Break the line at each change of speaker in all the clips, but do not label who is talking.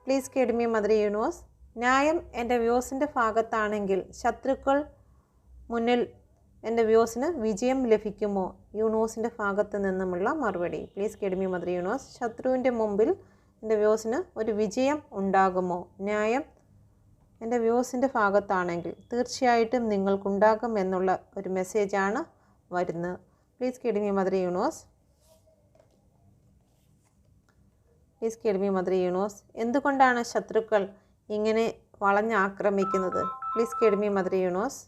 Please guide me mother universe. ന്യായം എൻ്റെ വ്യൂസിൻ്റെ ഭാഗത്താണെങ്കിൽ ശത്രുക്കൾ മുന്നിൽ എൻ്റെ വ്യൂസിന് വിജയം ലഭിക്കുമോ? യൂണിവേഴ്സിൻ്റെ ഭാഗത്ത് നിന്നുമുള്ള മറുപടി. Please guide me mother universe. ശത്രുവിൻ്റെ മുമ്പിൽ എൻ്റെ വ്യൂസിന് ഒരു വിജയം ഉണ്ടാകുമോ? ന്യായം എൻ്റെ വ്യൂസിൻ്റെ ഭാഗത്താണെങ്കിൽ തീർച്ചയായിട്ടും നിങ്ങൾക്കുണ്ടാകും എന്നുള്ള ഒരു മെസ്സേജാണ് വരുന്നത്. Please guide me mother universe. Please guide me mother universe. എന്തുകൊണ്ടാണ് ശത്രുക്കൾ ഇങ്ങനെ വളഞ്ഞാക്രമിക്കുന്നത്? Please guide me mother universe.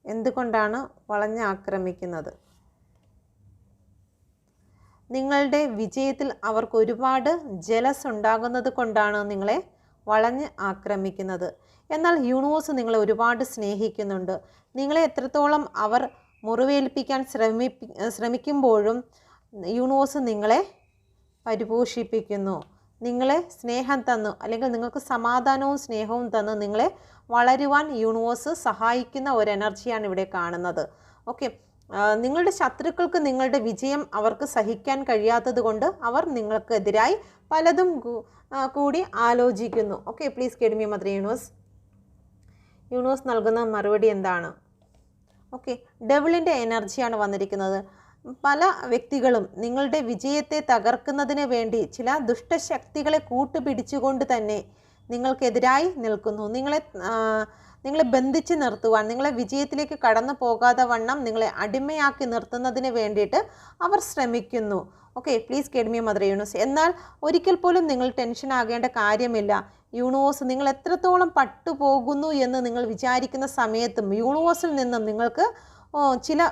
എന്തുകൊണ്ടാണ് വളഞ്ഞാക്രമിക്കുന്നത്? നിങ്ങളുടെ വിജയത്തിൽ അവർക്ക് ഒരുപാട് ജലസ് ഉണ്ടാകുന്നത് കൊണ്ടാണ് നിങ്ങളെ വളഞ്ഞ് ആക്രമിക്കുന്നത്. എന്നാൽ യൂണിവേഴ്സ് നിങ്ങളെ ഒരുപാട് സ്നേഹിക്കുന്നുണ്ട്. നിങ്ങളെ എത്രത്തോളം അവർ മുറിവേൽപ്പിക്കാൻ ശ്രമിക്കുമ്പോഴും യൂണിവേഴ്സ് നിങ്ങളെ പരിപോഷിപ്പിക്കുന്നു. നിങ്ങളെ സ്നേഹം തന്നു, അല്ലെങ്കിൽ നിങ്ങൾക്ക് സമാധാനവും സ്നേഹവും തന്ന് നിങ്ങളെ വളരുവാൻ യൂണിവേഴ്സ് സഹായിക്കുന്ന ഒരു എനർജിയാണ് ഇവിടെ കാണുന്നത്. ഓക്കെ, നിങ്ങളുടെ ശത്രുക്കൾക്ക് നിങ്ങളുടെ വിജയം അവർക്ക് സഹിക്കാൻ കഴിയാത്തത് കൊണ്ട് അവർ നിങ്ങൾക്കെതിരായി പലതും കൂടി ആലോചിക്കുന്നു. Okay, please guide me mother universe. Universe നൽകുന്ന മറുപടി എന്താണ്? ഓക്കെ, ഡെവിളിൻ്റെ എനർജിയാണ് വന്നിരിക്കുന്നത്. പല വ്യക്തികളും നിങ്ങളുടെ വിജയത്തെ തകർക്കുന്നതിന് വേണ്ടി ചില ദുഷ്ടശക്തികളെ കൂട്ടുപിടിച്ചുകൊണ്ട് തന്നെ നിങ്ങൾക്കെതിരായി നിൽക്കുന്നു. നിങ്ങളെ ബന്ധിച്ച് നിർത്തുവാൻ, നിങ്ങളെ വിജയത്തിലേക്ക് കടന്നു പോകാതെ വണ്ണം നിങ്ങളെ അടിമയാക്കി നിർത്തുന്നതിന് വേണ്ടിയിട്ട് അവർ ശ്രമിക്കുന്നു. Okay, please guide me mother universe. എന്നാൽ ഒരിക്കൽ പോലും നിങ്ങൾ ടെൻഷൻ ആകേണ്ട കാര്യമില്ല. യൂണിവേഴ്സ് നിങ്ങൾ എത്രത്തോളം പട്ടുപോകുന്നു എന്ന് നിങ്ങൾ വിചാരിക്കുന്ന സമയത്തും യൂണിവേഴ്സിൽ നിന്നും നിങ്ങൾക്ക് ചില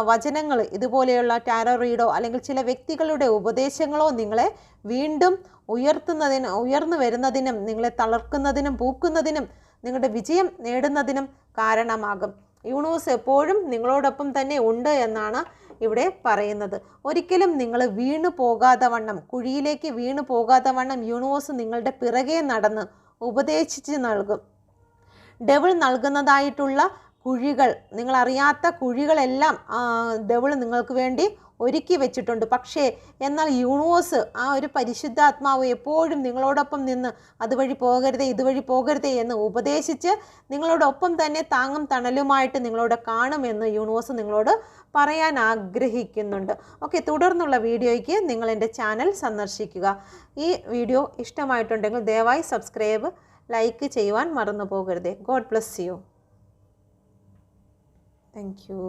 വചനങ്ങൾ, ഇതുപോലെയുള്ള ടാരോ റീഡോ അല്ലെങ്കിൽ ചില വ്യക്തികളുടെ ഉപദേശങ്ങളോ നിങ്ങളെ വീണ്ടും ഉയർന്നു വരുന്നതിനും നിങ്ങളെ തളർക്കുന്നതിനും പൂക്കുന്നതിനും നിങ്ങളുടെ വിജയം നേടുന്നതിനും കാരണമാകും. യൂണിവേഴ്സ് എപ്പോഴും നിങ്ങളോടൊപ്പം തന്നെ ഉണ്ട് എന്നാണ് ഇവിടെ പറയുന്നത്. ഒരിക്കലും നിങ്ങൾ വീണു പോകാതെ വണ്ണം, കുഴിയിലേക്ക് വീണു പോകാതെ വണ്ണം യൂണിവേഴ്സ് നിങ്ങളുടെ പിറകെ നടന്ന് ഉപദേശിച്ച് നൽകും. ഡെവിൾ നൽകുന്നതായിട്ടുള്ള കുഴികൾ, നിങ്ങളറിയാത്ത കുഴികളെല്ലാം ഡെവിൾ നിങ്ങൾക്ക് വേണ്ടി ഒരുക്കി വെച്ചിട്ടുണ്ട്. പക്ഷേ എന്നാൽ യൂണിവേഴ്സ്, ആ ഒരു പരിശുദ്ധാത്മാവ് എപ്പോഴും നിങ്ങളോടൊപ്പം നിന്ന് അതുവഴി പോകരുതേ, ഇതുവഴി പോകരുതേ എന്ന് ഉപദേശിച്ച് നിങ്ങളോടൊപ്പം തന്നെ താങ്ങും തണലുമായിട്ട് നിങ്ങളോട് കാണുമെന്ന് യൂണിവേഴ്സ് നിങ്ങളോട് പറയാൻ ആഗ്രഹിക്കുന്നുണ്ട്. ഓക്കെ, തുടർന്നുള്ള വീഡിയോയ്ക്ക് നിങ്ങൾ എൻ്റെ ചാനൽ സന്ദർശിക്കുക. ഈ വീഡിയോ ഇഷ്ടമായിട്ടുണ്ടെങ്കിൽ ദയവായി സബ്സ്ക്രൈബ്, ലൈക്ക് ചെയ്യുവാൻ മറന്നു പോകരുതേ. God bless you. Thank you.